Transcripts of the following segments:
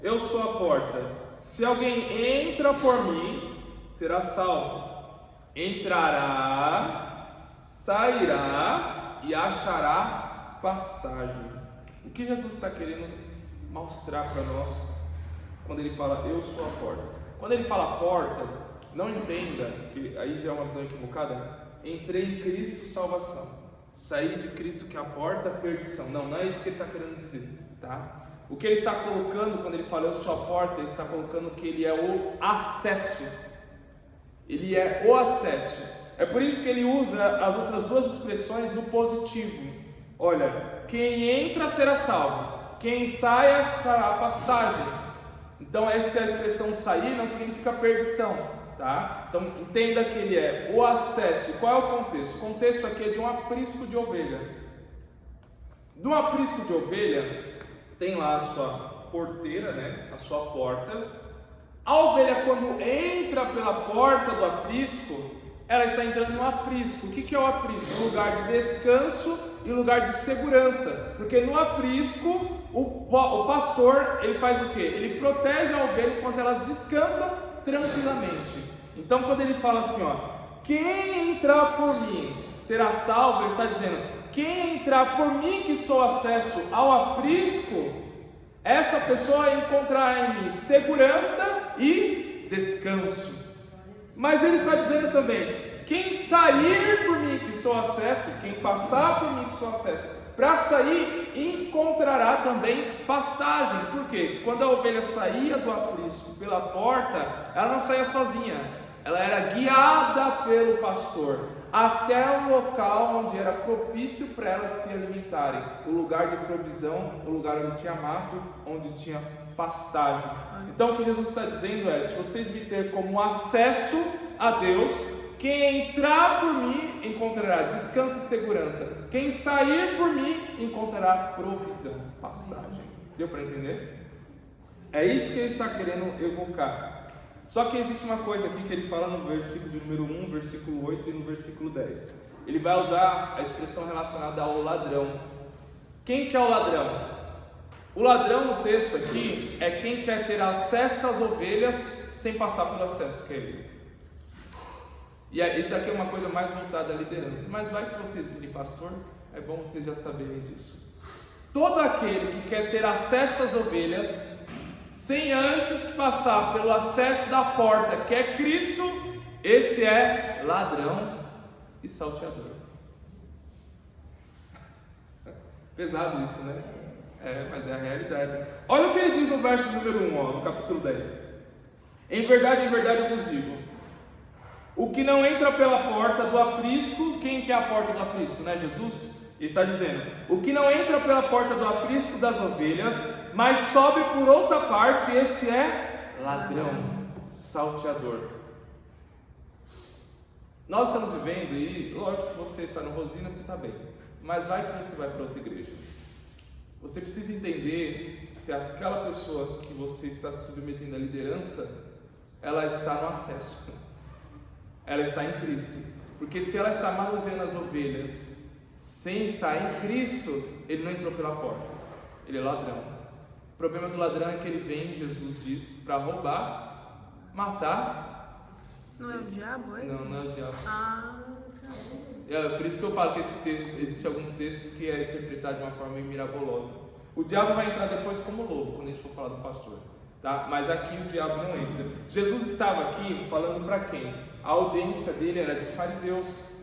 Eu sou a porta. Se alguém entra por mim, será salvo. Entrará, sairá e achará pastagem. O que Jesus está querendo mostrar para nós quando ele fala eu sou a porta? Quando ele fala porta, não entenda, que aí já é uma visão equivocada, entrei em Cristo salvação, saí de Cristo que é a porta, perdição. Não é isso que ele está querendo dizer, tá? O que ele está colocando quando ele fala eu sou a porta, ele está colocando que ele é o acesso. Ele é o acesso. É por isso que ele usa as outras duas expressões no positivo. Olha, quem entra será salvo, quem sai fará pastagem. Então essa é a expressão sair, não significa perdição, tá? Então entenda que ele é o acesso. Qual é o contexto? O contexto aqui é de um aprisco de ovelha. De um aprisco de ovelha tem lá a sua porteira, né? A sua porta. A ovelha, quando entra pela porta do aprisco, ela está entrando no aprisco. O que é o aprisco? Um lugar de descanso e lugar de segurança. Porque no aprisco, o pastor, ele faz o quê? Ele protege a ovelha enquanto elas descansam tranquilamente. Então, quando ele fala assim, ó, quem entrar por mim será salvo, ele está dizendo, quem entrar por mim que sou acesso ao aprisco, essa pessoa encontrará em mim segurança e descanso. Mas ele está dizendo também, quem sair por mim que sou acesso, quem passar por mim que sou acesso, para sair encontrará também pastagem. Por quê? Quando a ovelha saía do aprisco pela porta, ela não saía sozinha, ela era guiada pelo pastor até o local onde era propício para elas se alimentarem, o lugar de provisão, o lugar onde tinha mato, onde tinha pastagem. Então o que Jesus está dizendo é, se vocês me ter como acesso a Deus, quem entrar por mim encontrará descanso e segurança, quem sair por mim encontrará provisão, pastagem. Deu para entender? É isso que ele está querendo evocar. Só que existe uma coisa aqui que ele fala no versículo de número 1, versículo 8 e no versículo 10. Ele vai usar a expressão relacionada ao ladrão. Quem que é o ladrão? O ladrão no texto aqui é quem quer ter acesso às ovelhas sem passar pelo acesso que é ele. E isso aqui é uma coisa mais voltada à liderança. Mas vai que vocês virem pastor, é bom vocês já saberem disso. Todo aquele que quer ter acesso às ovelhas sem antes passar pelo acesso da porta que é Cristo, esse é ladrão e salteador. Pesado isso, né? Mas é a realidade. Olha o que ele diz no verso número 1, do capítulo 10. Em verdade eu vos digo, o que não entra pela porta do aprisco, quem que é a porta do aprisco? Não é Jesus? Ele está dizendo, o que não entra pela porta do aprisco das ovelhas, mas sobe por outra parte, esse é ladrão, salteador. Nós estamos vivendo, e lógico que você está no Rosina, você está bem, mas vai que você vai para outra igreja. Você precisa entender se aquela pessoa que você está se submetendo à liderança, ela está no acesso, ela está em Cristo. Porque se ela está manuseando as ovelhas sem estar em Cristo, ele não entrou pela porta, ele é ladrão. O problema do ladrão é que ele vem, Jesus diz, para roubar, matar. Não é o diabo esse? Não é o diabo. Tá. Por isso que eu falo que existem alguns textos que é interpretado de uma forma meio mirabolosa. O diabo vai entrar depois como lobo, quando a gente for falar do pastor, tá? Mas aqui o diabo não entra. Jesus estava aqui falando para quem? A audiência dele era de fariseus,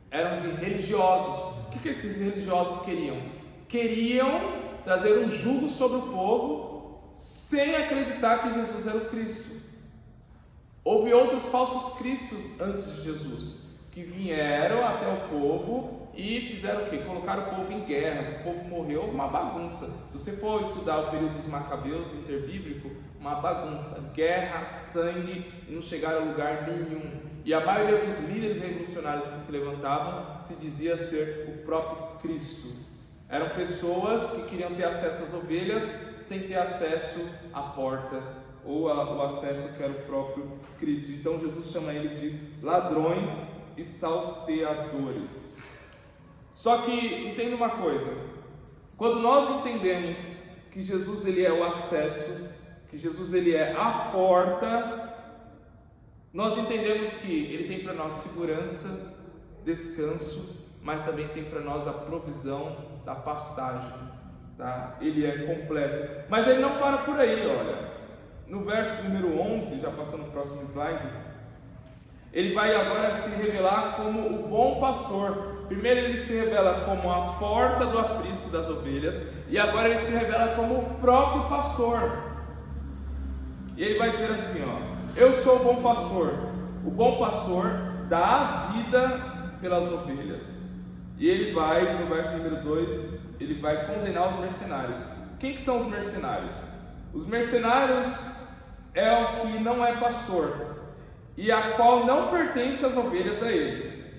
eram de religiosos. O que esses religiosos queriam? Queriam trazer um jugo sobre o povo sem acreditar que Jesus era o Cristo. Houve outros falsos cristos antes de Jesus, que vieram até o povo e fizeram o quê? Colocaram o povo em guerras, o povo morreu, uma bagunça. Se você for estudar o período dos Macabeus interbíblico, uma bagunça, guerra, sangue, e não chegaram a lugar nenhum. E a maioria dos líderes revolucionários que se levantavam se dizia ser o próprio Cristo. Eram pessoas que queriam ter acesso às ovelhas sem ter acesso à porta ou o acesso que era o próprio Cristo. Então Jesus chama eles de ladrões e salteadores. Só que entenda uma coisa, quando nós entendemos que Jesus ele é o acesso, que Jesus ele é a porta, nós entendemos que ele tem para nós segurança, descanso, mas também tem para nós a provisão da pastagem, tá? Ele é completo, mas ele não para por aí, olha, no verso número 11, já passando para o próximo slide, ele vai agora se revelar como o bom pastor. Primeiro ele se revela como a porta do aprisco das ovelhas, e agora ele se revela como o próprio pastor. E ele vai dizer assim, eu sou o bom pastor dá a vida pelas ovelhas. E ele vai, no verso número 2, ele vai condenar os mercenários. Quem que são os mercenários? Os mercenários é o que não é pastor, e a qual não pertence as ovelhas a eles.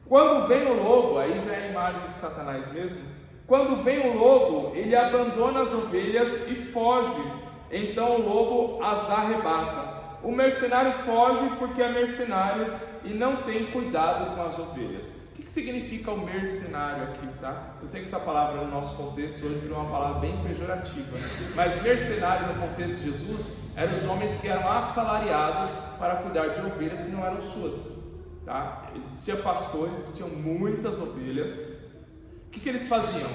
Quando vem o lobo, aí já é a imagem de Satanás mesmo, quando vem o lobo, ele abandona as ovelhas e foge, então o lobo as arrebata. O mercenário foge porque é mercenário e não tem cuidado com as ovelhas. O que significa o mercenário aqui, tá? Eu sei que essa palavra no nosso contexto hoje virou uma palavra bem pejorativa, mas mercenário no contexto de Jesus eram os homens que eram assalariados para cuidar de ovelhas que não eram suas, tá? Existiam pastores que tinham muitas ovelhas. O que eles faziam?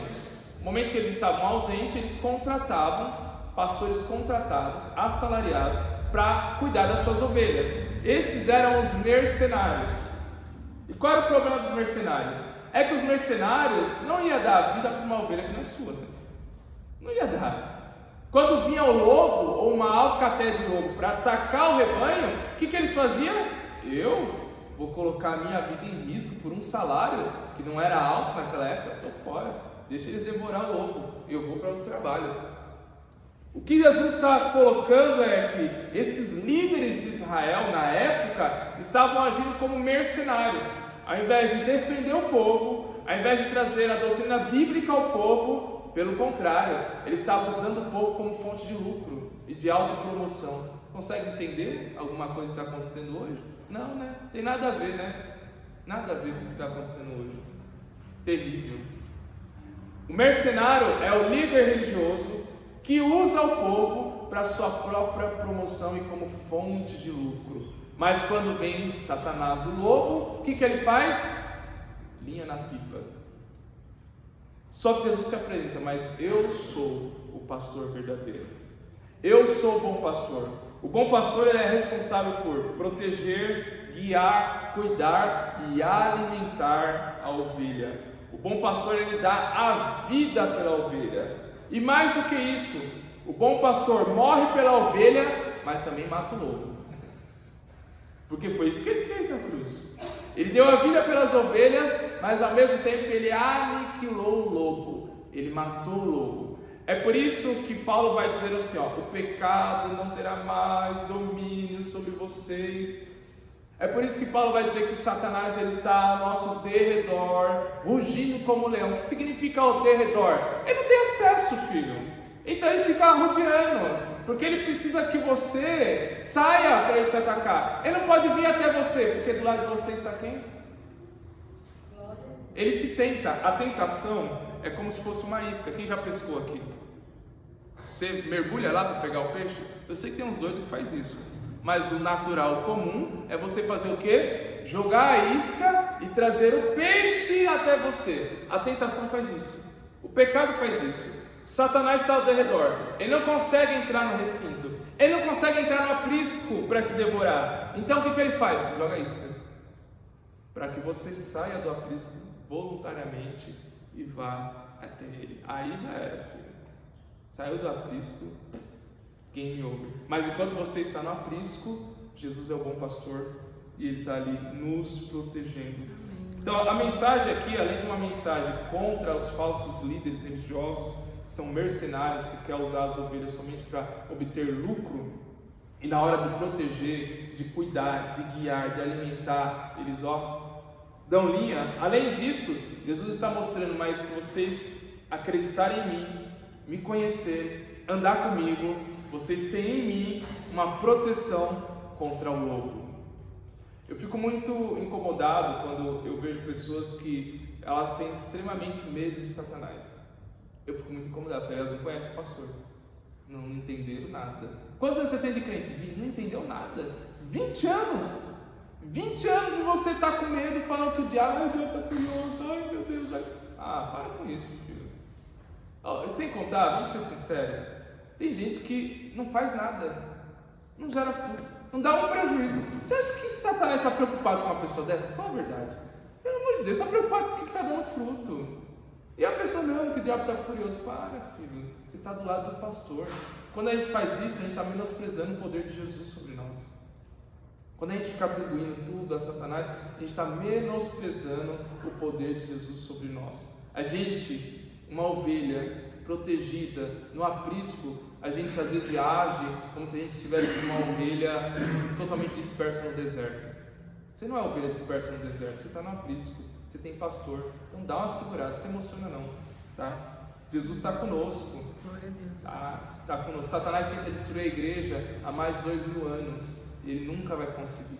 No momento que eles estavam ausentes, eles contratavam pastores contratados, assalariados, para cuidar das suas ovelhas. Esses eram os mercenários. E qual era o problema dos mercenários? É que os mercenários não iam dar a vida para uma ovelha que não é sua. Não ia dar. Quando vinha o lobo, ou uma alcateia de lobo, para atacar o rebanho, o que eles faziam? Eu vou colocar a minha vida em risco por um salário que não era alto naquela época, estou fora, deixa eles devorar o lobo, eu vou para o trabalho. O que Jesus está colocando é que esses líderes de Israel na época estavam agindo como mercenários. Ao invés de defender o povo, ao invés de trazer a doutrina bíblica ao povo, pelo contrário, eles estavam usando o povo como fonte de lucro e de autopromoção. Consegue entender alguma coisa que está acontecendo hoje? Não, né? Tem nada a ver, né? Nada a ver com o que está acontecendo hoje. Terrível. O mercenário é o líder religioso que usa o povo para sua própria promoção e como fonte de lucro. Mas quando vem Satanás, o lobo, o que ele faz? Linha na pipa. Só que Jesus se apresenta, mas eu sou o pastor verdadeiro. Eu sou o bom pastor. O bom pastor ele é responsável por proteger, guiar, cuidar e alimentar a ovelha. O bom pastor ele dá a vida pela ovelha. E mais do que isso, o bom pastor morre pela ovelha, mas também mata o lobo. Porque foi isso que ele fez na cruz. Ele deu a vida pelas ovelhas, mas ao mesmo tempo ele aniquilou o lobo. Ele matou o lobo. É por isso que Paulo vai dizer assim, o pecado não terá mais domínio sobre vocês. É por isso que Paulo vai dizer que o Satanás ele está ao nosso derredor, rugindo como um leão. O que significa o derredor? Ele não tem acesso, filho. Então ele fica rodeando, porque ele precisa que você saia para ele te atacar. Ele não pode vir até você, porque do lado de você está quem? Ele te tenta. A tentação é como se fosse uma isca. Quem já pescou aqui? Você mergulha lá para pegar o peixe? Eu sei que tem uns doidos que faz isso. Mas o natural, o comum, é você fazer o quê? Jogar a isca e trazer o peixe até você. A tentação faz isso. O pecado faz isso. Satanás está ao derredor. Ele não consegue entrar no recinto. Ele não consegue entrar no aprisco para te devorar. Então o que ele faz? Joga a isca. Para que você saia do aprisco voluntariamente e vá até ele. Aí já era, filho. Saiu do aprisco, game over. Mas enquanto você está no aprisco, Jesus é o bom pastor e ele está ali nos protegendo. Então a mensagem aqui, além de uma mensagem contra os falsos líderes religiosos, que são mercenários, que querem usar as ovelhas somente para obter lucro, e na hora de proteger, de cuidar, de guiar, de alimentar, eles dão linha. Além disso, Jesus está mostrando, mas se vocês acreditarem em mim, me conhecerem, andar comigo, vocês têm em mim uma proteção contra o lobo. Eu fico muito incomodado quando eu vejo pessoas que elas têm extremamente medo de Satanás. Eu fico muito incomodado. Eu falei, elas não conhecem o pastor. Não entenderam nada. Quantos anos você tem de crente? Não entendeu nada. 20 anos. 20 anos e você está com medo, falando que o diabo está furioso. Ai meu Deus. Ai. Para com isso, filho. Sem contar, vamos ser sinceros. Tem gente que não faz nada. Não gera fruto. Não dá um prejuízo. Você acha que Satanás está preocupado com uma pessoa dessa? Fala a verdade. Pelo amor de Deus, está preocupado com o que está dando fruto. E a pessoa, não, que o diabo está furioso. Para, filho. Você está do lado do pastor. Quando a gente faz isso, a gente está menosprezando o poder de Jesus sobre nós. Quando a gente fica atribuindo tudo a Satanás, a gente está menosprezando o poder de Jesus sobre nós. A gente, uma ovelha protegida, no aprisco, a gente às vezes age como se a gente estivesse com uma ovelha totalmente dispersa no deserto. Você não é ovelha dispersa no deserto, você está no aprisco, você tem pastor. Então dá uma segurada, não se emociona não, tá? Jesus está conosco. Glória a Deus. Tá conosco. Satanás tenta destruir a igreja há mais de 2000 anos. Ele nunca vai conseguir.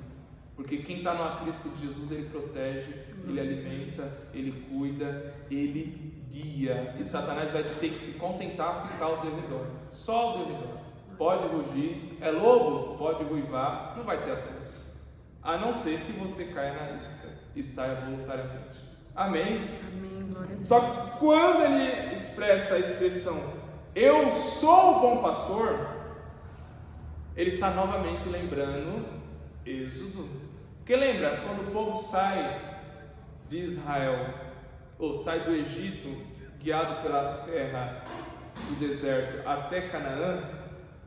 Porque quem está no aprisco de Jesus, ele protege, ele alimenta, ele cuida, ele guia. E Satanás vai ter que se contentar a ficar ao derredor. Só ao derredor. Pode rugir, é lobo, pode ruivar, não vai ter acesso. A não ser que você caia na isca e saia voluntariamente. Amém? Amém, glória a Deus. Só que quando ele expressa a expressão eu sou o bom pastor, ele está novamente lembrando Êxodo. Porque lembra, quando o povo sai de Israel, ou sai do Egito, guiado pela terra do deserto até Canaã,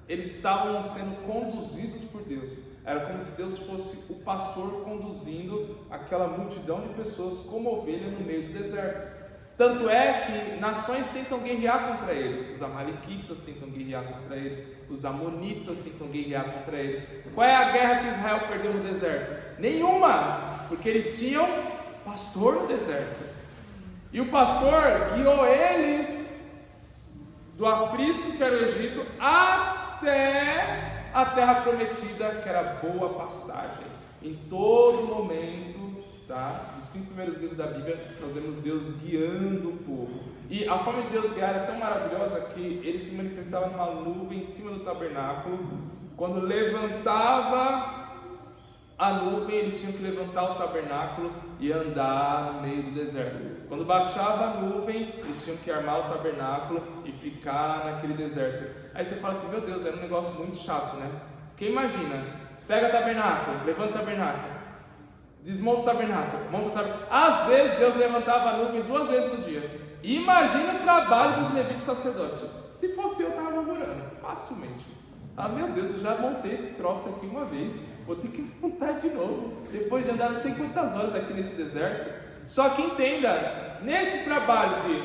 eles estavam sendo conduzidos por Deus. Era como se Deus fosse o pastor conduzindo aquela multidão de pessoas como ovelha no meio do deserto. Tanto é que nações tentam guerrear contra eles. Os amalequitas tentam guerrear contra eles. Os amonitas tentam guerrear contra eles. Qual é a guerra que Israel perdeu no deserto? Nenhuma, porque eles tinham pastor no deserto. E o pastor guiou eles do aprisco, que era o Egito, até a terra prometida, que era boa pastagem. Em todo momento, tá? Dos 5 primeiros livros da Bíblia, nós vemos Deus guiando o povo. E a forma de Deus guiar é tão maravilhosa que ele se manifestava numa nuvem em cima do tabernáculo. Quando levantava a nuvem, eles tinham que levantar o tabernáculo e andar no meio do deserto. Quando baixava a nuvem, eles tinham que armar o tabernáculo e ficar naquele deserto. Aí você fala assim, meu Deus, era um negócio muito chato, né? Porque imagina, pega o tabernáculo, levanta o tabernáculo, desmonta o tabernáculo, monta o tabernáculo. Às vezes Deus levantava a nuvem 2 vezes no dia. E imagina o trabalho dos levitas sacerdotes. Se fosse eu, estava murmurando facilmente. Meu Deus, eu já montei esse troço aqui uma vez, vou ter que montar de novo, depois de andar não sei quantas horas aqui nesse deserto. Só que entenda, nesse trabalho de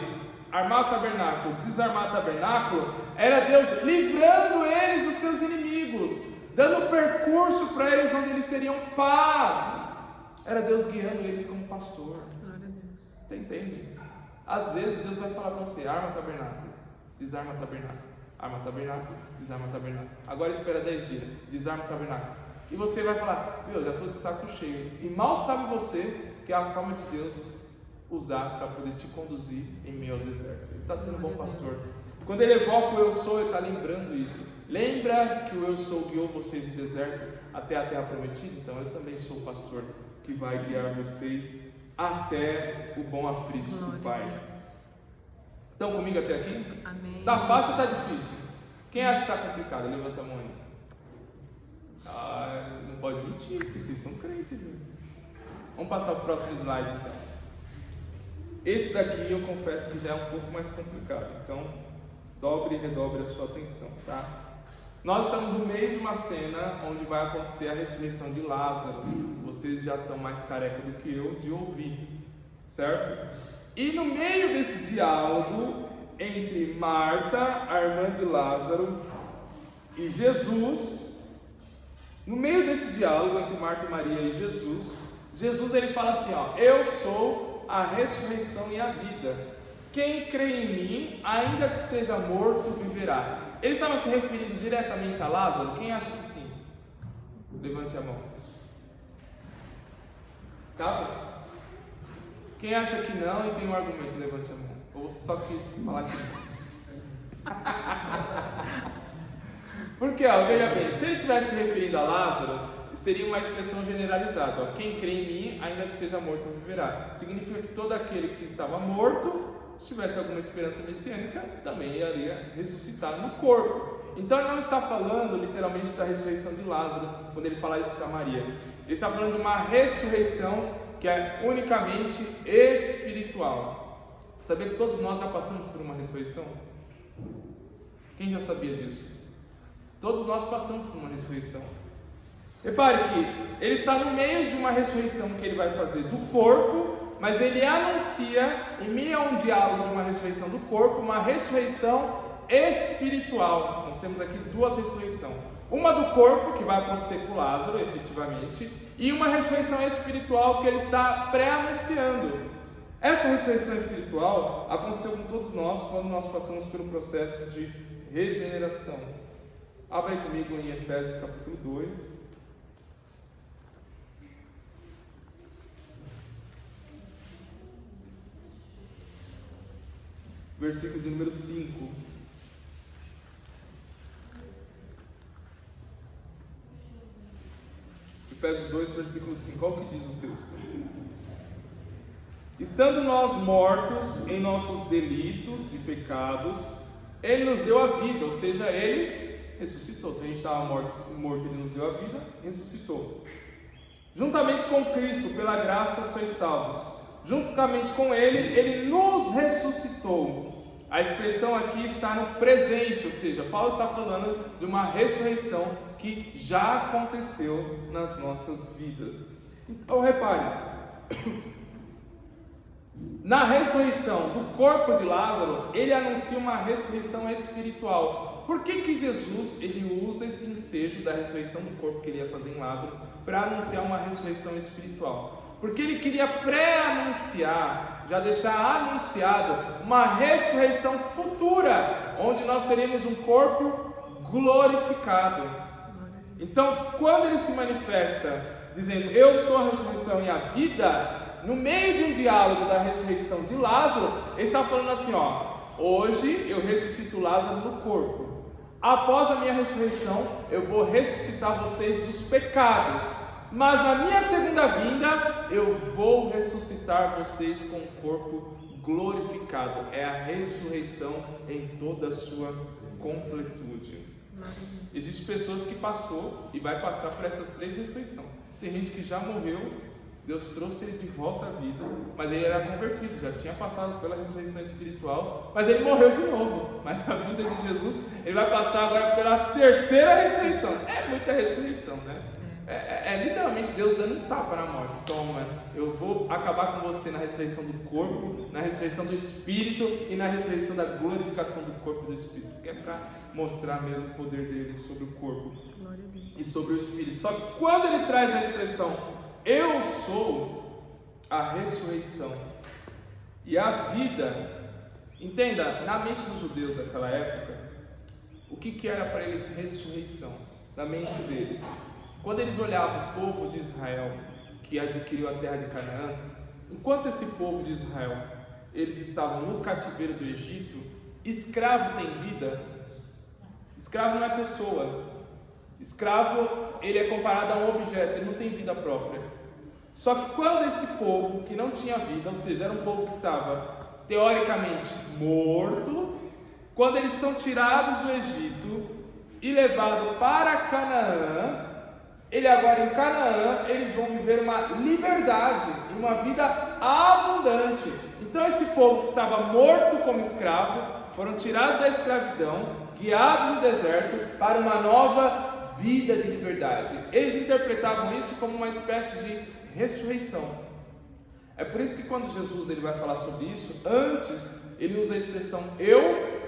armar o tabernáculo, desarmar o tabernáculo, era Deus livrando eles dos seus inimigos, dando percurso para eles onde eles teriam paz. Era Deus guiando eles como pastor. Glória a Deus. Você entende? Às vezes Deus vai falar para você, arma o tabernáculo, desarma o tabernáculo. Arma o tabernáculo, desarma o tabernáculo. Agora espera 10 dias, desarma o tabernáculo. E você vai falar, já estou de saco cheio. E mal sabe você que é a forma de Deus usar para poder te conduzir em meio ao deserto. Ele está sendo um bom pastor. Quando ele evoca o eu sou, ele está lembrando isso. Lembra que o eu sou guiou vocês do deserto até a terra prometida? Então eu também sou o pastor que vai guiar vocês até o bom aprisco do Pai. Estão comigo até aqui? Amém. Tá fácil ou tá difícil? Quem acha que está complicado? Levanta a mão aí. Não pode mentir, porque vocês são crentes, viu? Vamos passar para o próximo slide então. Esse daqui eu confesso que já é um pouco mais complicado, então dobre e redobre a sua atenção, tá? Nós estamos no meio de uma cena onde vai acontecer a ressurreição de Lázaro. Vocês já estão mais careca do que eu de ouvir, certo? E no meio desse diálogo entre Marta, a irmã de Lázaro, e Jesus, no meio desse diálogo entre Marta e Maria e Jesus ele fala assim, eu sou a ressurreição e a vida. Quem crê em mim, ainda que esteja morto, viverá. Ele estava se referindo diretamente a Lázaro? Quem acha que sim? Levante a mão. Tá? Quem acha que não e tem um argumento, levante a mão. Ou só quis falar que não. Porque, ó, veja bem, se ele estivesse se referindo a Lázaro, seria uma expressão generalizada. Ó, quem crê em mim, ainda que seja morto, viverá. Significa que todo aquele que estava morto, se tivesse alguma esperança messiânica, também iria ressuscitar no corpo. Então ele não está falando literalmente da ressurreição de Lázaro, quando ele fala isso para Maria. Ele está falando de uma ressurreição que é unicamente espiritual. Sabia que todos nós já passamos por uma ressurreição? Quem já sabia disso? Todos nós passamos por uma ressurreição. Repare que ele está no meio de uma ressurreição que ele vai fazer do corpo, mas ele anuncia, em meio a um diálogo de uma ressurreição do corpo, uma ressurreição espiritual. Nós temos aqui duas ressurreições. Uma do corpo, que vai acontecer com Lázaro, efetivamente, e uma ressurreição espiritual que ele está pré-anunciando. Essa ressurreição espiritual aconteceu com todos nós quando nós passamos pelo processo de regeneração. Abra aí comigo em Efésios capítulo 2. Versículo de número 5. Efésios 2, versículo 5. Olha o que diz o texto. Estando nós mortos em nossos delitos e pecados, Ele nos deu a vida, ou seja, Ele ressuscitou. Se a gente estava morto, Ele nos deu a vida, ressuscitou. Juntamente com Cristo, pela graça sois salvos. Juntamente com Ele nos ressuscitou. A expressão aqui está no presente, ou seja, Paulo está falando de uma ressurreição que já aconteceu nas nossas vidas. Então repare, na ressurreição do corpo de Lázaro, ele anuncia uma ressurreição espiritual. Por que Jesus ele usa esse ensejo da ressurreição do corpo que ele ia fazer em Lázaro para anunciar uma ressurreição espiritual? Porque ele queria pré-anunciar, já deixar anunciado uma ressurreição futura, onde nós teremos um corpo glorificado. Então, quando ele se manifesta dizendo, eu sou a ressurreição e a vida, no meio de um diálogo da ressurreição de Lázaro, ele está falando assim, ó, hoje eu ressuscito Lázaro no corpo. Após a minha ressurreição, eu vou ressuscitar vocês dos pecados. Mas na minha segunda vinda, eu vou ressuscitar vocês com um corpo glorificado. É a ressurreição em toda a sua completude. Existem pessoas que passou e vai passar por essas três ressurreições. Tem gente que já morreu, Deus trouxe ele de volta à vida, mas ele era convertido, já tinha passado pela ressurreição espiritual, mas ele morreu de novo. Mas na vida de Jesus, ele vai passar agora pela terceira ressurreição. É muita ressurreição, né? É literalmente Deus dando um tapa na morte. Toma, eu vou acabar com você na ressurreição do corpo, na ressurreição do espírito e na ressurreição da glorificação do corpo e do espírito, porque é para mostrar mesmo o poder dele sobre o corpo e sobre o espírito. Só que quando ele traz a expressão eu sou a ressurreição e a vida, entenda, na mente dos judeus daquela época, o que era para eles ressurreição? Na mente deles, quando eles olhavam o povo de Israel que adquiriu a terra de Canaã, enquanto esse povo de Israel eles estavam no cativeiro do Egito, escravo tem vida? Escravo não é pessoa. Escravo, ele é comparado a um objeto, ele não tem vida própria. Só que quando esse povo que não tinha vida, ou seja, era um povo que estava teoricamente morto, quando eles são tirados do Egito e levados para Canaã, ele agora em Canaã, eles vão viver uma liberdade, uma vida abundante. Então esse povo que estava morto como escravo, foram tirados da escravidão, guiados no deserto para uma nova vida de liberdade. Eles interpretavam isso como uma espécie de ressurreição. É por isso que quando Jesus ele vai falar sobre isso, antes ele usa a expressão eu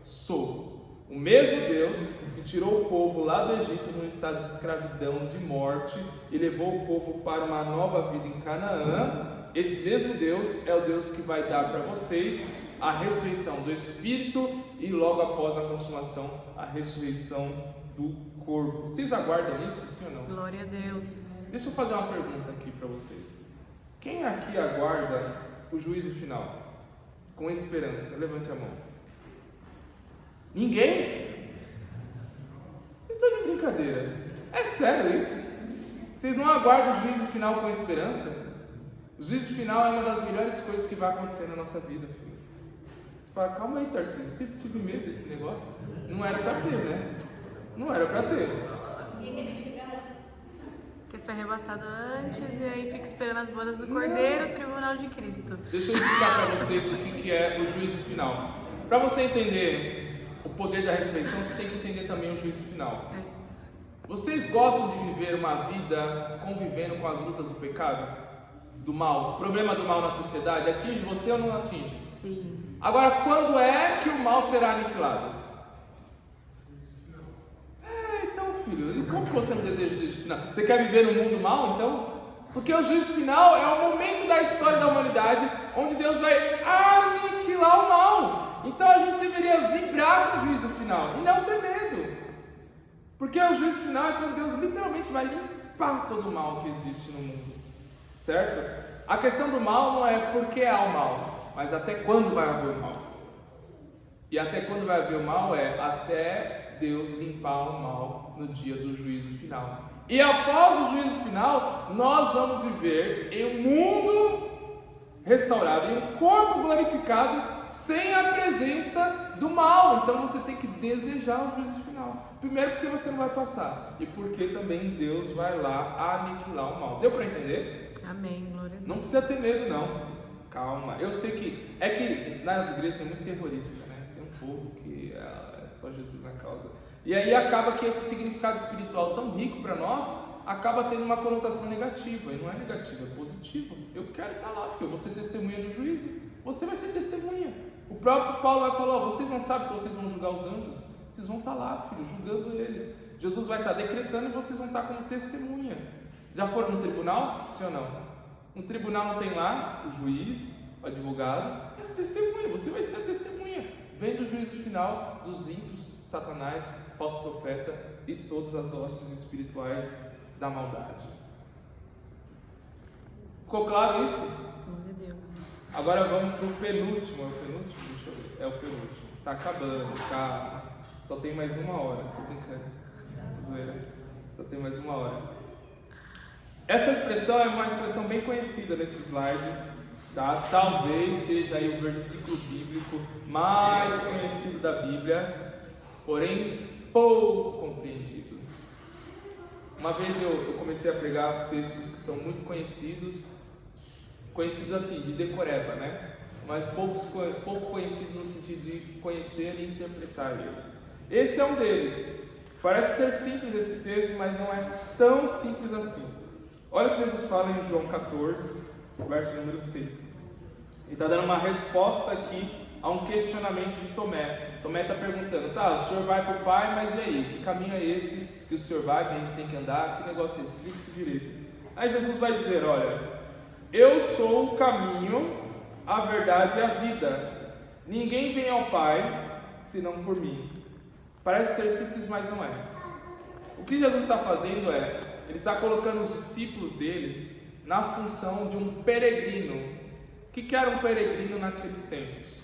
sou. O mesmo Deus que tirou o povo lá do Egito num estado de escravidão, de morte, e levou o povo para uma nova vida em Canaã, esse mesmo Deus é o Deus que vai dar para vocês a ressurreição do Espírito e logo após a consumação, a ressurreição do corpo. Vocês aguardam isso, sim ou não? Glória a Deus. Deixa eu fazer uma pergunta aqui para vocês. Quem aqui aguarda o juízo final? Com esperança, levante a mão. Ninguém? Vocês estão de brincadeira? É sério isso? Vocês não aguardam o juízo final com esperança? O juízo final é uma das melhores coisas que vai acontecer na nossa vida, filho. Você fala, calma aí, Tarcísio, eu sempre tive medo desse negócio. Não era pra ter, né? Não era pra ter. Quer ser arrebatado antes e aí fica esperando as bodas do Cordeiro, o tribunal de Cristo. Deixa eu explicar para vocês o que é o juízo final. Para você entender o poder da ressurreição, você tem que entender também o juízo final. É isso. Vocês gostam de viver uma vida convivendo com as lutas do pecado? Do mal? O problema do mal na sociedade atinge você ou não atinge? Sim. Agora, quando é que o mal será aniquilado? Então, filho, e como que você não deseja o juízo final? Você quer viver no mundo mal, então? Porque o juízo final é o momento da história da humanidade onde Deus vai aniquilar o mal. Então a gente deveria vibrar com o juízo final e não ter medo. Porque o juízo final é quando Deus literalmente vai limpar todo o mal que existe no mundo. Certo? A questão do mal não é porque há o mal, mas até quando vai haver o mal. E até quando vai haver o mal é até Deus limpar o mal no dia do juízo final. E após o juízo final, nós vamos viver em um mundo restaurado, em um corpo glorificado, sem a presença do mal. Então você tem que desejar o juízo final. Primeiro porque você não vai passar, e porque também Deus vai lá aniquilar o mal. Deu para entender? Amém, glória a Deus. Não precisa ter medo não. Calma. Eu sei que é que nas igrejas tem muito terrorista, né? Tem um povo que é só Jesus na causa. E aí acaba que esse significado espiritual tão rico para nós acaba tendo uma conotação negativa. E não é negativa, é positiva. Eu quero estar lá, filho. Eu vou ser testemunha do juízo. Você vai ser testemunha. O próprio Paulo vai falar, vocês não sabem que vocês vão julgar os anjos. Vocês vão estar lá, filho, julgando eles. Jesus vai estar decretando e vocês vão estar como testemunha. Já foram no tribunal? Sim ou não? No tribunal não tem lá o juiz, o advogado e as testemunhas. Você vai ser a testemunha. Vendo o juízo final dos ímpios, Satanás, falso profeta e todas as hostes espirituais da maldade. Ficou claro isso? Glória a Deus. Agora vamos para o penúltimo. É o penúltimo? Deixa eu ver. É o penúltimo. Está acabando, calma. Só tem mais 1 hora. Tô brincando. Zoeira. Só tem mais 1 hora. Essa expressão é uma expressão bem conhecida nesse slide. Tá? Talvez seja aí o versículo bíblico mais conhecido da Bíblia, porém pouco compreendido. Uma vez eu comecei a pregar textos que são muito conhecidos assim, de decoreba, né? Mas pouco conhecidos no sentido de conhecer e interpretar ele. Esse é um deles. Parece ser simples esse texto, mas não é tão simples assim. Olha o que Jesus fala em João 14, verso número 6. Ele está dando uma resposta aqui a um questionamento de Tomé. Tomé está perguntando, tá, o senhor vai para o Pai, mas e aí? Que caminho é esse que o senhor vai, que a gente tem que andar? Que negócio é esse? Explique isso direito. Aí Jesus vai dizer, olha, eu sou o caminho, a verdade e a vida. Ninguém vem ao Pai, senão por mim. Parece ser simples, mas não é. O que Jesus está fazendo é, ele está colocando os discípulos dele na função de um peregrino. O que era um peregrino naqueles tempos?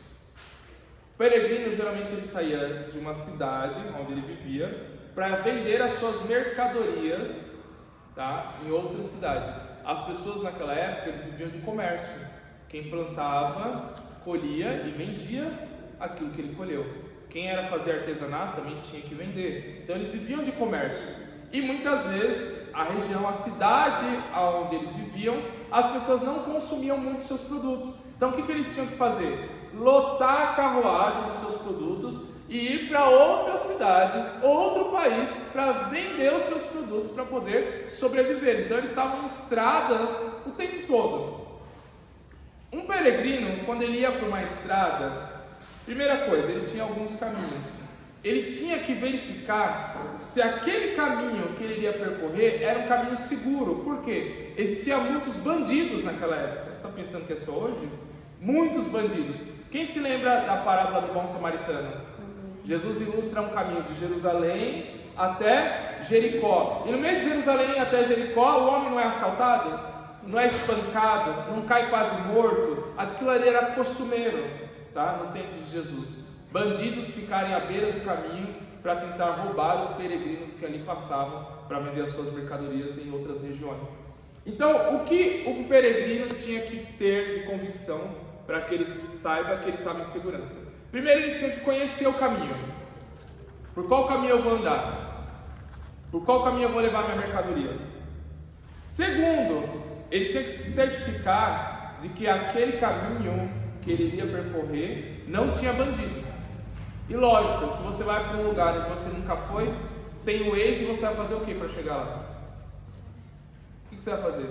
O peregrino geralmente ele saía de uma cidade onde ele vivia para vender as suas mercadorias, tá, em outra cidade. As pessoas naquela época eles viviam de comércio. Quem plantava, colhia e vendia aquilo que ele colheu. Quem era fazer artesanato também tinha que vender. Então eles viviam de comércio. E muitas vezes a região, a cidade onde eles viviam, as pessoas não consumiam muito seus produtos. Então o que eles tinham que fazer? Lotar a carruagem dos seus produtos e ir para outra cidade, outro país, para vender os seus produtos para poder sobreviver. Então eles estavam em estradas o tempo todo. Um peregrino, quando ele ia para uma estrada, primeira coisa, ele tinha alguns caminhos. Ele tinha que verificar se aquele caminho que ele iria percorrer era um caminho seguro. Por quê? Existiam muitos bandidos naquela época. Está pensando que é só hoje? Muitos bandidos. Quem se lembra da parábola do bom samaritano? Jesus ilustra um caminho de Jerusalém até Jericó. E no meio de Jerusalém até Jericó, o homem não é assaltado, não é espancado, não cai quase morto. Aquilo ali era costumeiro, tá? Nos tempos de Jesus. bandidos ficarem à beira do caminho para tentar roubar os peregrinos que ali passavam para vender as suas mercadorias em outras regiões. Então, o que o peregrino tinha que ter de convicção para que ele saiba que ele estava em segurança? Primeiro, ele tinha que conhecer o caminho. Por qual caminho eu vou andar? Por qual caminho eu vou levar minha mercadoria? Segundo, ele tinha que se certificar de que aquele caminho que ele iria percorrer não tinha bandido. E lógico, se você vai para um lugar onde você nunca foi, sem o Waze, você vai fazer o que para chegar lá? O que você vai fazer?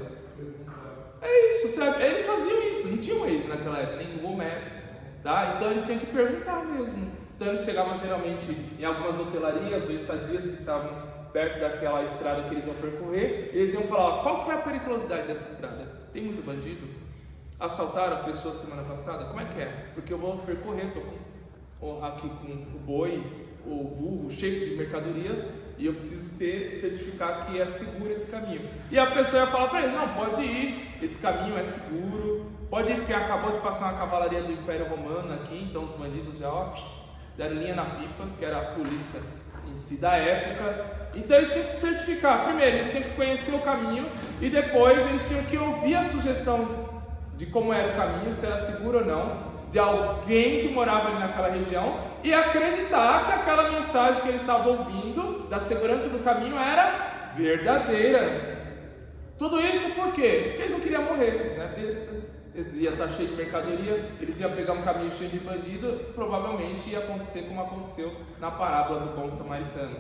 É isso, eles faziam isso, não tinha Waze naquela época, nem Google Maps, tá? Então eles tinham que perguntar mesmo. Então eles chegavam geralmente em algumas hotelarias ou estadias que estavam perto daquela estrada que eles iam percorrer, e eles iam falar, qual que é a periculosidade dessa estrada? Tem muito bandido? Assaltaram a pessoa semana passada? Como é que é? Porque eu vou percorrer, estou aqui com o boi, o burro cheio de mercadorias, e eu preciso certificar que é seguro esse caminho. E a pessoa ia falar para ele, não, pode ir, esse caminho é seguro, pode ir porque acabou de passar uma cavalaria do Império Romano aqui, então os bandidos já deram linha na pipa, que era a polícia em si da época. Então eles tinham que se certificar. Primeiro eles tinham que conhecer o caminho, e depois eles tinham que ouvir a sugestão de como era o caminho, se era seguro ou não, de alguém que morava ali naquela região, e acreditar que aquela mensagem que eles estavam ouvindo da segurança do caminho era verdadeira. Tudo isso por quê? Porque eles não queriam morrer, eles não é besta, eles iam estar cheios de mercadoria, eles iam pegar um caminho cheio de bandido, provavelmente ia acontecer como aconteceu na parábola do bom samaritano.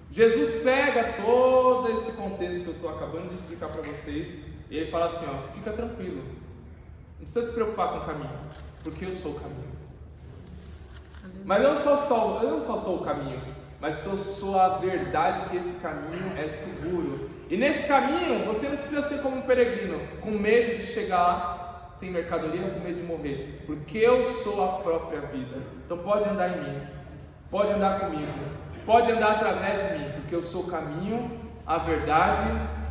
Jesus pega todo esse contexto que eu estou acabando de explicar para vocês, e ele fala assim, ó, fica tranquilo, não precisa se preocupar com o caminho, porque eu sou o caminho. Mas eu não só sou o caminho, mas eu sou a verdade, que esse caminho é seguro. E nesse caminho você não precisa ser como um peregrino, com medo de chegar lá sem mercadoria, com medo de morrer, porque eu sou a própria vida. Então pode andar em mim, pode andar comigo, pode andar através de mim, porque eu sou o caminho, a verdade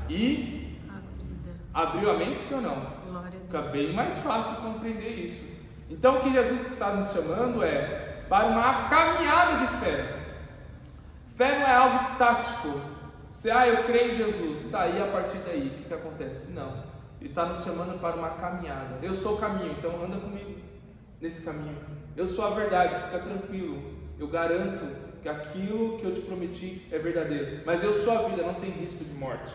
e a vida. Abriu a mente, sim ou não? Fica bem mais fácil compreender isso. Então o que Jesus está nos chamando é para uma caminhada de fé. Fé não é algo estático. Se eu creio em Jesus, está aí, a partir daí, o que acontece? Não, Ele está nos chamando para uma caminhada. Eu sou o caminho, então anda comigo nesse caminho. Eu sou a verdade, fica tranquilo, eu garanto que aquilo que eu te prometi é verdadeiro, mas eu sou a vida, não tem risco de morte.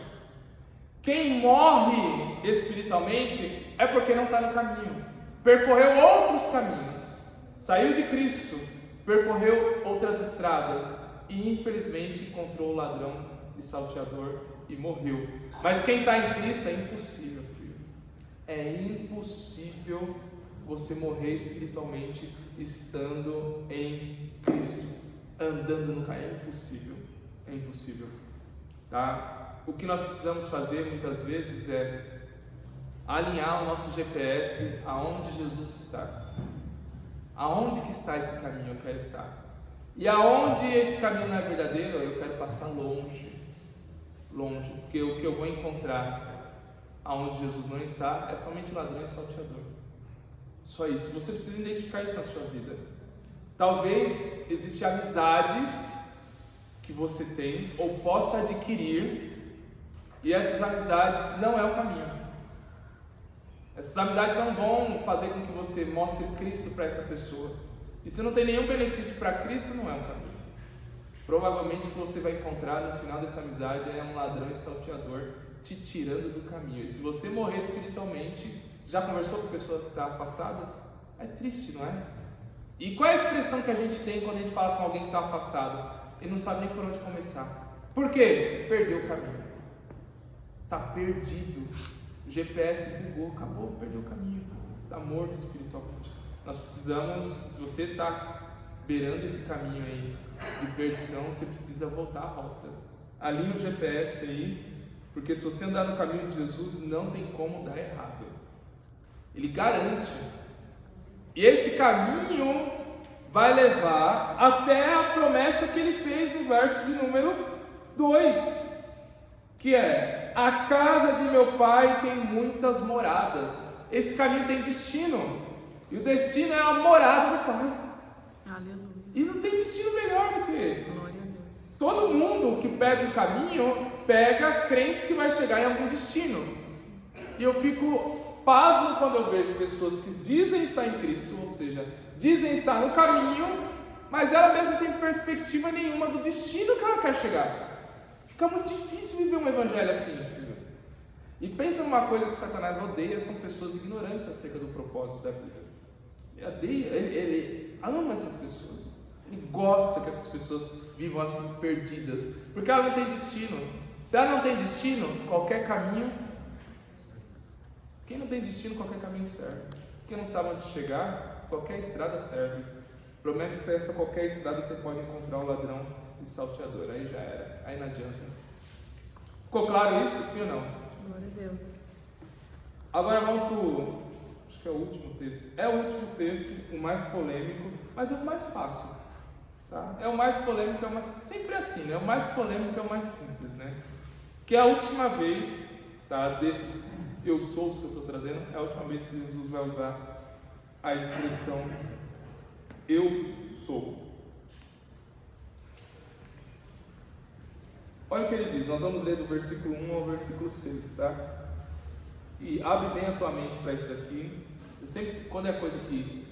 Quem morre espiritualmente é porque não está no caminho, percorreu outros caminhos, saiu de Cristo, percorreu outras estradas e infelizmente encontrou o ladrão e salteador e morreu. Mas quem está em Cristo é impossível, filho. É impossível você morrer espiritualmente estando em Cristo, andando no caminho. É impossível, tá? O que nós precisamos fazer muitas vezes é alinhar o nosso GPS aonde Jesus está. Aonde que está esse caminho? Eu quero estar. E aonde esse caminho não é verdadeiro, eu quero passar longe, porque o que eu vou encontrar aonde Jesus não está é somente ladrão e salteador. Só isso. Você precisa identificar isso na sua vida. Talvez existam amizades que você tem ou possa adquirir, e essas amizades não é o caminho. Essas amizades não vão fazer com que você mostre Cristo para essa pessoa. E se não tem nenhum benefício para Cristo, não é um caminho. Provavelmente o que você vai encontrar no final dessa amizade é um ladrão e salteador te tirando do caminho. E se você morrer espiritualmente, já conversou com a pessoa que está afastada? É triste, não é? E qual é a expressão que a gente tem quando a gente fala com alguém que está afastado? Ele não sabe nem por onde começar. Por quê? Perdeu o caminho. Está perdido. O GPS bugou, acabou, perdeu o caminho. Está morto espiritualmente. Nós precisamos, se você está beirando esse caminho aí de perdição, você precisa voltar à rota. Alinha o GPS aí, porque se você andar no caminho de Jesus, não tem como dar errado. Ele garante. E esse caminho vai levar até a promessa que ele fez no verso de número 2, que é: a casa de meu pai tem muitas moradas. Esse caminho tem destino, e o destino é a morada do Pai. Aleluia. E não tem destino melhor do que esse. Glória a Deus. Todo mundo que pega um caminho, pega crente que vai chegar em algum destino. E eu fico pasmo quando eu vejo pessoas que dizem estar em Cristo, ou seja, dizem estar no caminho, mas ela mesma não tem perspectiva nenhuma do destino que ela quer chegar. Fica muito difícil viver um evangelho assim, filho. E pensa numa coisa que Satanás odeia, são pessoas ignorantes acerca do propósito da vida. Ele ama essas pessoas. Ele gosta que essas pessoas vivam assim perdidas, porque ela não tem destino. Se ela não tem destino, qualquer caminho, quem não tem destino, qualquer caminho serve. Quem não sabe onde chegar, qualquer estrada serve. O problema é que se essa qualquer estrada você pode encontrar o ladrão e salteador, aí já era, aí não adianta. Ficou claro isso, sim ou não? Glória a Deus. Agora vamos para o, acho que é o último texto. É o último texto, o mais polêmico, mas é o mais fácil. Tá? É o mais polêmico, sempre assim, né? O mais polêmico é o mais simples, né? Que é a última vez, tá? Desses eu sou que eu estou trazendo, é a última vez que Jesus vai usar a expressão eu sou. Olha o que ele diz, nós vamos ler do versículo 1 ao versículo 6, tá? E abre bem a tua mente para isso daqui. Eu sempre, quando é coisa que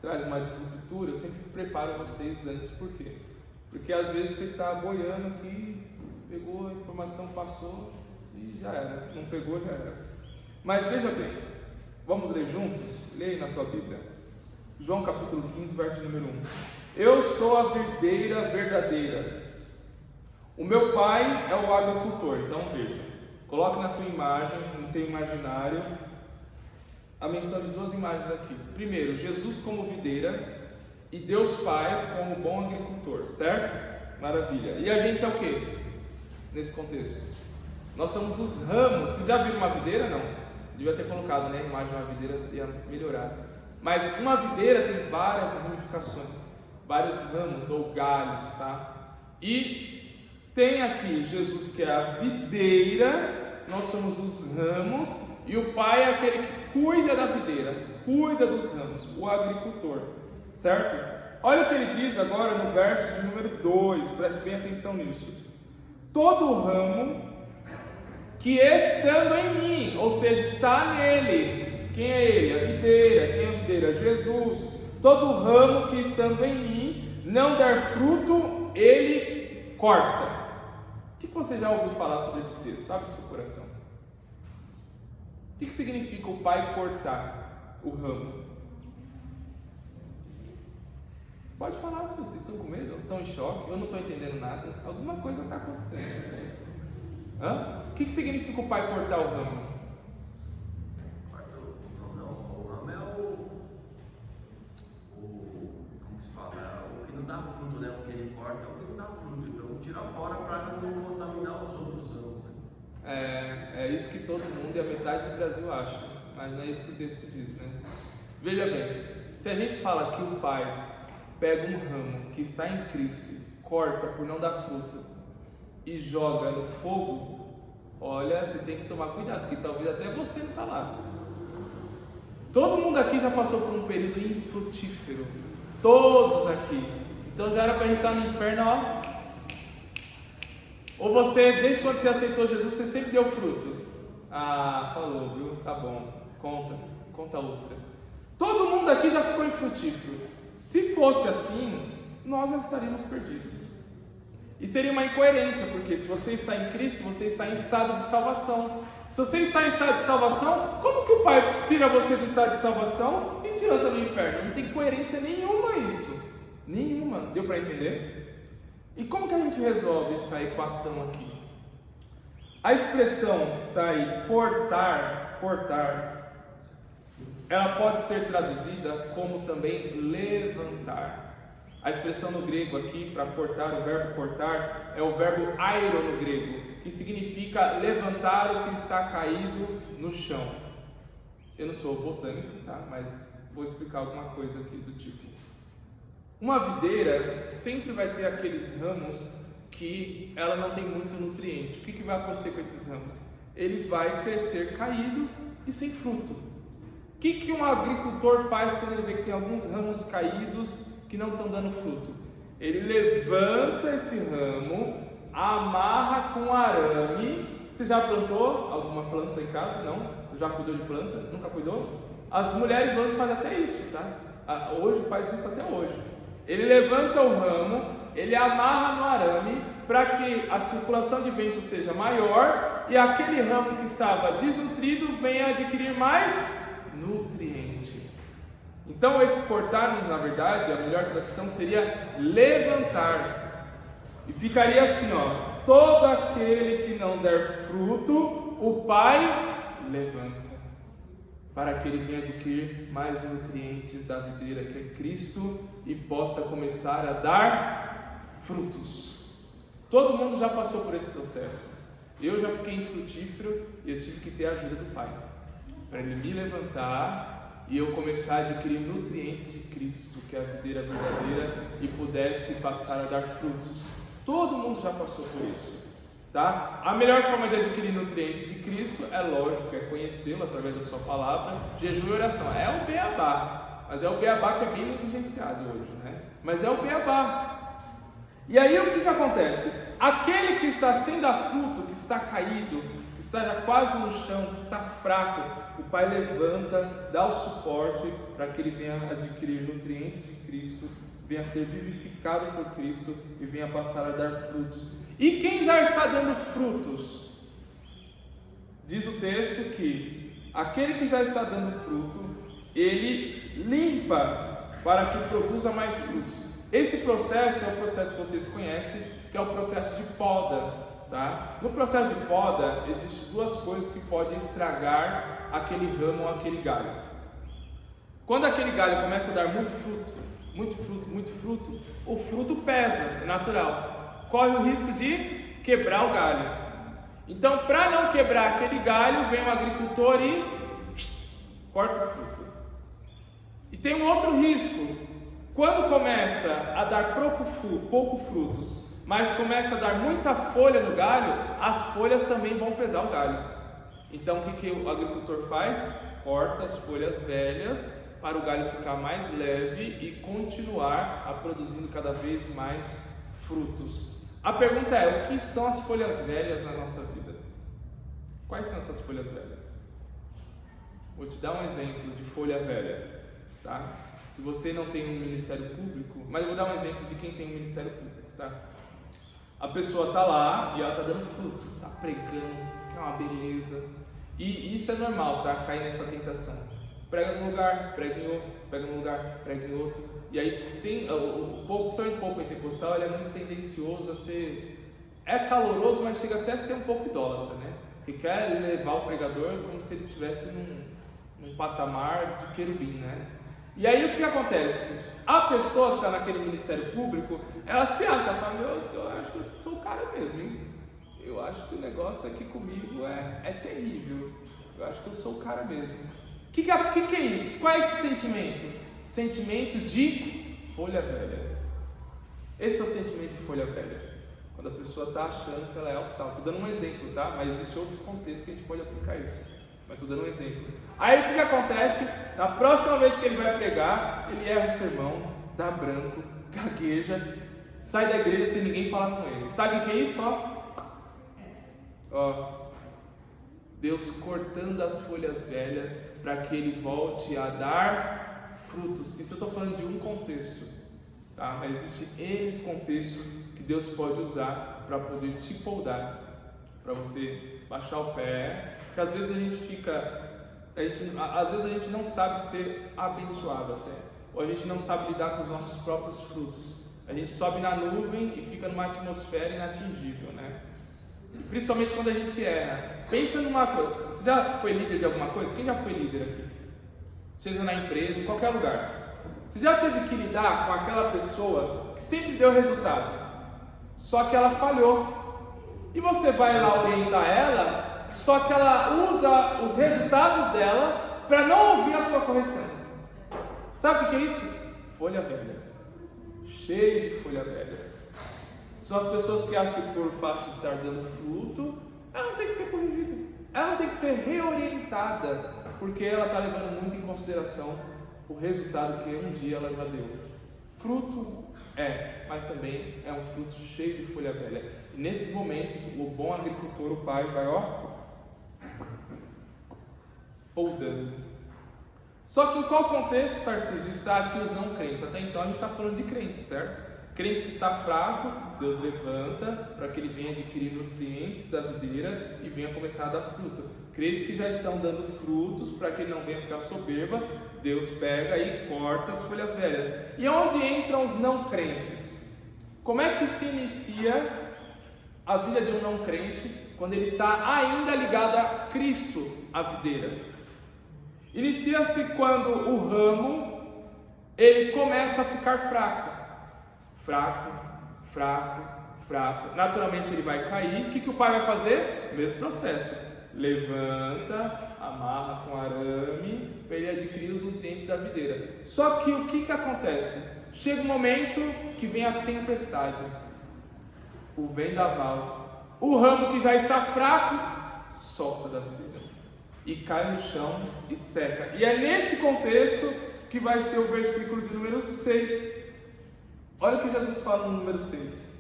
traz uma disruptura, eu sempre preparo vocês antes, por quê? Porque às vezes você está boiando aqui, pegou a informação, passou e já era, não pegou, já era. Mas veja bem, vamos ler juntos? Leia na tua Bíblia, João capítulo 15, verso número 1. Eu sou a videira verdadeira, o meu pai é o agricultor. Então veja, coloque na tua imagem, no teu imaginário, a menção de duas imagens aqui. Primeiro, Jesus como videira e Deus Pai como bom agricultor, certo? Maravilha. E a gente é o que nesse contexto? Nós somos os ramos. Vocês já viram uma videira? Não. Devia ter colocado, né? A imagem de uma videira ia melhorar. Mas uma videira tem várias ramificações, vários ramos ou galhos, tá? E tem aqui Jesus que é a videira, nós somos os ramos, e o Pai é aquele que cuida da videira, cuida dos ramos, o agricultor, certo? Olha o que ele diz agora no verso de número 2, preste bem atenção nisso. Todo ramo que estando em mim, ou seja, está nele. Quem é ele? A videira. Quem é a videira? Jesus. Todo ramo que estando em mim não der fruto, ele corta. O que você já ouviu falar sobre esse texto? Abre o seu coração. O que significa o Pai cortar o ramo? Pode falar, filho. Vocês estão com medo? Estão em choque? Eu não estou entendendo nada. Alguma coisa está acontecendo. Hã? O que significa o Pai cortar o ramo? O ramo é como se fala? O que não dá fruto, né? O que ele corta é o que não dá fruto. Então tira fora para não contaminar os outros ramos. Né? É isso que todo mundo e a metade do Brasil acha, mas não é isso que o texto diz, né? Veja bem, se a gente fala que o Pai pega um ramo que está em Cristo, corta por não dar fruto e joga no fogo, olha, você tem que tomar cuidado, porque talvez até você não está lá. Todo mundo aqui já passou por um período infrutífero, todos aqui. Então já era para a gente estar no inferno, ó. Ou você, desde quando você aceitou Jesus, você sempre deu fruto? Ah, falou, viu? Tá bom, conta outra. Todo mundo aqui já ficou infrutífero. Se fosse assim, nós já estaríamos perdidos. E seria uma incoerência, porque se você está em Cristo, você está em estado de salvação. Se você está em estado de salvação, como que o Pai tira você do estado de salvação e te lança no inferno? Não tem coerência nenhuma isso. Nenhuma. Deu para entender? E como que a gente resolve essa equação aqui? A expressão que está aí, cortar, ela pode ser traduzida como também levantar. A expressão no grego aqui, para cortar, o verbo cortar, é o verbo airo no grego, que significa levantar o que está caído no chão. Eu não sou botânico, tá? Mas vou explicar alguma coisa aqui do tipo. Uma videira sempre vai ter aqueles ramos que ela não tem muito nutriente. O que vai acontecer com esses ramos? Ele vai crescer caído e sem fruto. O que um agricultor faz quando ele vê que tem alguns ramos caídos que não estão dando fruto? ele levanta esse ramo, amarra com arame. Você já plantou alguma planta em casa? Não? Já cuidou de planta? Nunca cuidou? As mulheres hoje fazem até isso, tá? Hoje faz isso até hoje. Ele levanta o ramo, ele amarra no arame para que a circulação de vento seja maior e aquele ramo que estava desnutrido venha adquirir mais nutrientes. Então esse cortarmos, na verdade, a melhor tradução seria levantar. E ficaria assim, ó: todo aquele que não der fruto, o Pai levanta, para que ele venha adquirir mais nutrientes da videira que é Cristo e possa começar a dar frutos. Todo mundo já passou por esse processo. Eu já fiquei infrutífero e eu tive que ter a ajuda do Pai, para ele me levantar e eu começar a adquirir nutrientes de Cristo, que é a videira verdadeira, e pudesse passar a dar frutos. Todo mundo já passou por isso, tá? A melhor forma de adquirir nutrientes de Cristo é lógico, é conhecê-lo através da sua palavra, jejum e oração. É o beabá, mas é o beabá que é bem negligenciado hoje, né? Mas é o beabá. E aí o que acontece? Aquele que está sem dar fruto, que está caído, que está já quase no chão, que está fraco, o Pai levanta, dá o suporte para que ele venha adquirir nutrientes de Cristo, venha ser vivificado por Cristo e venha passar a dar frutos. E quem já está dando frutos? Diz o texto que aquele que já está dando fruto, ele limpa para que produza mais frutos. Esse processo é o processo que vocês conhecem, que é o processo de poda, tá? No processo de poda, existem duas coisas que podem estragar aquele ramo ou aquele galho. Quando aquele galho começa a dar muito fruto, o fruto pesa, é natural. Corre o risco de quebrar o galho. Então, para não quebrar aquele galho, vem o agricultor e corta o fruto. E tem um outro risco. Quando começa a dar pouco frutos, mas começa a dar muita folha no galho, as folhas também vão pesar o galho. Então o que o agricultor faz? Corta as folhas velhas para o galho ficar mais leve e continuar a produzindo cada vez mais frutos. A pergunta é: o que são as folhas velhas na nossa vida? Quais são essas folhas velhas? Vou te dar um exemplo de folha velha, tá? Se você não tem um ministério público, mas eu vou dar um exemplo de quem tem um ministério público, tá? A pessoa está lá e ela está dando fruto, está pregando, que é uma beleza. E isso é normal, tá? Cair nessa tentação. Prega num lugar, prega em outro, prega num lugar, prega em outro. E aí tem o povo pentecostal, ele é muito tendencioso a ser... É caloroso, mas chega até a ser um pouco idólatra, né? Porque quer levar o pregador como se ele estivesse num patamar de querubim, né? E aí o que acontece? A pessoa que está naquele ministério público, ela se acha, ela fala: eu acho que eu sou o cara mesmo, hein? Eu acho que o negócio aqui comigo é terrível. Eu acho que eu sou o cara mesmo. O que é isso? Qual é esse sentimento? Sentimento de folha velha. Esse é o sentimento de folha velha. Quando a pessoa está achando que ela é algo tal. Estou dando um exemplo, tá? Mas existem outros contextos que a gente pode aplicar isso. Mas estou dando um exemplo. Aí o que acontece? Na próxima vez que ele vai pregar, ele erra o sermão, dá branco, gagueja, sai da igreja sem ninguém falar com ele. Sabe o que é isso? Ó, Deus cortando as folhas velhas para que ele volte a dar frutos. Isso eu estou falando de um contexto, tá? Mas existem N contextos que Deus pode usar para poder te podar, para você baixar o pé, porque às vezes a gente fica... às vezes a gente não sabe ser abençoado até, ou a gente não sabe lidar com os nossos próprios frutos. A gente sobe na nuvem e fica numa atmosfera inatingível, né? Principalmente quando a gente erra. Pensa numa coisa: você já foi líder de alguma coisa? Quem já foi líder aqui? Seja na empresa, em qualquer lugar. Você já teve que lidar com aquela pessoa que sempre deu resultado, só que ela falhou, e você vai lá orientar ela, só que ela usa os resultados dela para não ouvir a sua correção. Sabe o que é isso? Folha velha. Cheio de folha velha. São as pessoas que acham que por fato de estar dando fruto, ela não tem que ser corrigida, ela não tem que ser reorientada, porque ela está levando muito em consideração o resultado que um dia ela já deu. Fruto Mas também é um fruto cheio de folha velha. E nesses momentos, o bom agricultor, o pai, vai podando. Só que em qual contexto, Tarcísio, está aqui os não crentes? Até então a gente está falando de crente, certo? Crente que está fraco, Deus levanta para que ele venha adquirir nutrientes da videira e venha começar a dar fruto. Crentes que já estão dando frutos para que ele não venha ficar soberba, Deus pega e corta as folhas velhas. E onde entram os não crentes? Como é que se inicia a vida de um não crente quando ele está ainda ligado a Cristo, a videira? Inicia-se quando o ramo ele começa a ficar fraco. Naturalmente ele vai cair. O que o pai vai fazer? O mesmo processo. Levanta, amarra com arame para ele adquirir os nutrientes da videira. Só que o que acontece? Chega um momento que vem a tempestade, o vendaval. O ramo que já está fraco solta da videira e cai no chão e seca. E é nesse contexto que vai ser o versículo de número 6. Olha o que Jesus fala no número 6.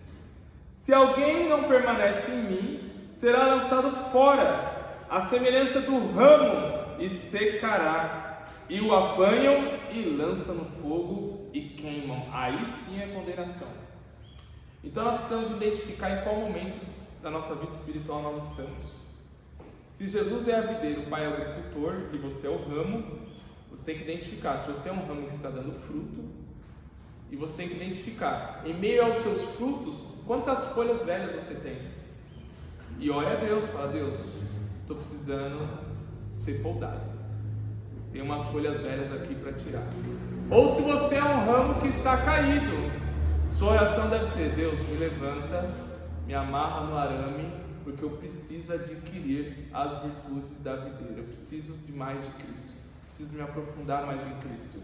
Se alguém não permanece em mim, será lançado fora, à semelhança do ramo, e secará. E o apanham e lançam no fogo e queimam. Aí sim é condenação. Então nós precisamos identificar em qual momento da nossa vida espiritual nós estamos. Se Jesus é a videira, o pai é o agricultor e você é o ramo, você tem que identificar se você é um ramo que está dando fruto. E você tem que identificar, em meio aos seus frutos, quantas folhas velhas você tem. E ore a Deus, fala: Deus, estou precisando ser podado. Tem umas folhas velhas aqui para tirar. Ou se você é um ramo que está caído, sua oração deve ser: Deus, me levanta, me amarra no arame, porque eu preciso adquirir as virtudes da videira. Eu preciso de mais de Cristo. Preciso me aprofundar mais em Cristo.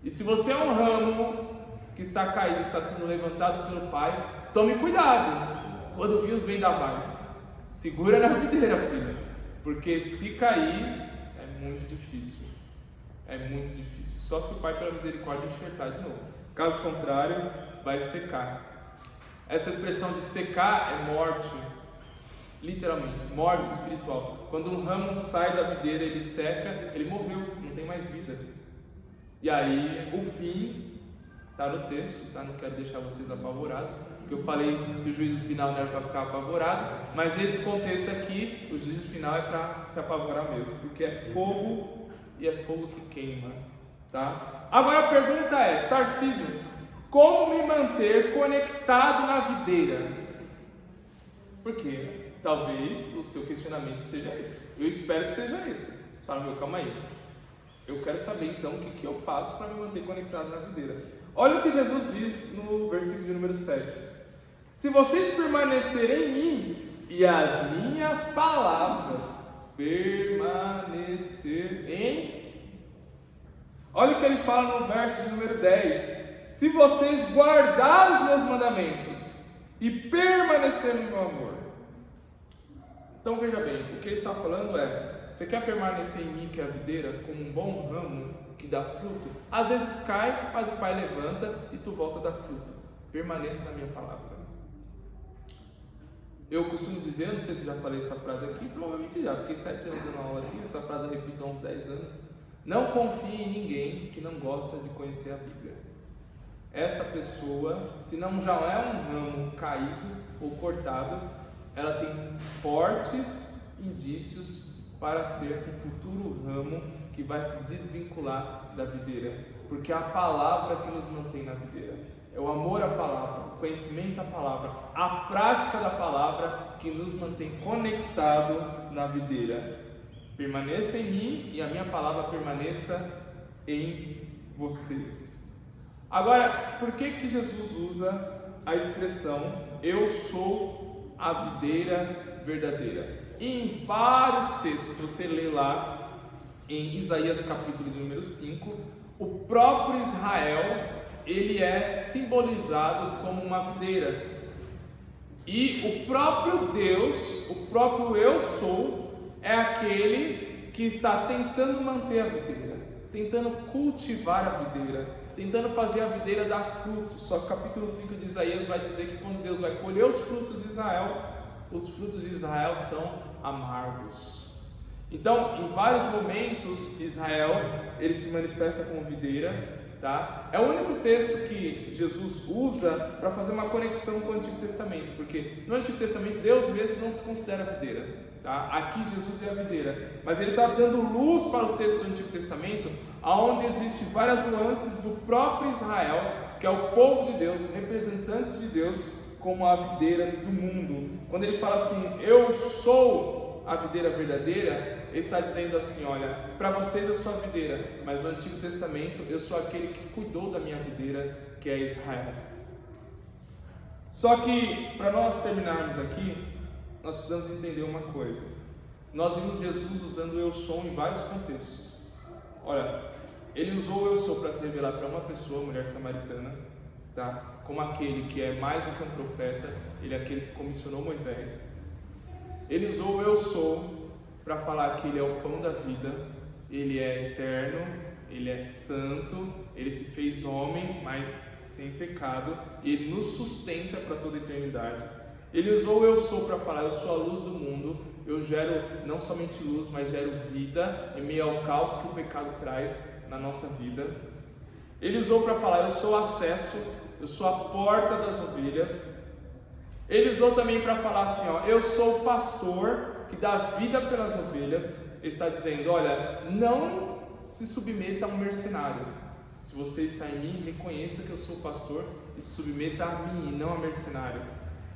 E se você é um ramo que está caído, está sendo levantado pelo Pai, tome cuidado quando vir os vendavais. Segura na videira, filha, porque se cair é muito difícil. Só se o Pai pela misericórdia enxertar de novo. Caso contrário, vai secar. Essa expressão de secar é morte, literalmente, morte espiritual. Quando um ramo sai da videira, ele seca, ele morreu, não tem mais vida. E aí, o fim está no texto, tá? Não quero deixar vocês apavorados, porque eu falei que o juízo final não era para ficar apavorado, mas nesse contexto aqui, o juízo final é para se apavorar mesmo, porque é fogo e é fogo que queima, tá? Agora a pergunta é: Tarcísio, como me manter conectado na videira? Porque talvez o seu questionamento seja esse. Eu espero que seja esse. Você fala: calma aí. Eu quero saber então o que eu faço para me manter conectado na videira. Olha o que Jesus diz no versículo de número 7. Se vocês permanecerem em mim e as minhas palavras permanecerem. Olha o que ele fala no verso de número 10. Se vocês guardarem os meus mandamentos e permanecerem no meu amor. Então veja bem, o que ele está falando é: você quer permanecer em mim, que é a videira, como um bom ramo que dá fruto? Às vezes cai, mas o Pai levanta e tu volta a dar fruto. Permaneça na minha palavra. Eu costumo dizer, não sei se já falei essa frase aqui, provavelmente já, fiquei 7 anos dando aula aqui, essa frase eu repito há uns 10 anos. Não confie em ninguém que não gosta de conhecer a Bíblia. Essa pessoa, se não já é um ramo caído ou cortado, ela tem fortes indícios para ser um futuro ramo que vai se desvincular da videira, porque é a palavra que nos mantém na videira, é o amor à palavra, o conhecimento à palavra, a prática da palavra que nos mantém conectado na videira. Permaneça em mim e a minha palavra permaneça em vocês. Agora, por que Jesus usa a expressão eu sou a videira verdadeira? Em vários textos, se você ler lá em Isaías capítulo de número 5, o próprio Israel, ele é simbolizado como uma videira. E o próprio Deus, o próprio eu sou, é aquele que está tentando manter a videira, tentando cultivar a videira, tentando fazer a videira dar frutos. Só que o capítulo 5 de Isaías vai dizer que quando Deus vai colher os frutos de Israel, os frutos de Israel são amargos. Então, em vários momentos, Israel, ele se manifesta como videira, tá? É o único texto que Jesus usa para fazer uma conexão com o Antigo Testamento, porque no Antigo Testamento Deus mesmo não se considera videira, tá? Aqui Jesus é a videira, mas ele está dando luz para os textos do Antigo Testamento, onde existem várias nuances do próprio Israel, que é o povo de Deus, representantes de Deus, como a videira do mundo. Quando ele fala assim, eu sou a videira verdadeira, ele está dizendo assim, olha, para vocês eu sou a videira, mas no Antigo Testamento eu sou aquele que cuidou da minha videira, que é Israel. Só que, para nós terminarmos aqui, nós precisamos entender uma coisa. Nós vimos Jesus usando o eu sou em vários contextos. Olha, ele usou o eu sou para se revelar para uma pessoa, mulher samaritana, tá? Como aquele que é mais do que um profeta, ele é aquele que comissionou Moisés. Ele usou o eu sou para falar que ele é o pão da vida, ele é eterno, ele é santo, ele se fez homem, mas sem pecado, e ele nos sustenta para toda a eternidade. Ele usou o eu sou para falar, eu sou a luz do mundo, eu gero não somente luz, mas gero vida em meio ao caos que o pecado traz na nossa vida. Ele usou para falar, eu sou o acesso, eu sou a porta das ovelhas. Ele usou também para falar assim, ó, eu sou o pastor que dá vida pelas ovelhas. Ele está dizendo, olha, não se submeta a um mercenário. Se você está em mim, reconheça que eu sou o pastor e se submeta a mim e não a mercenário.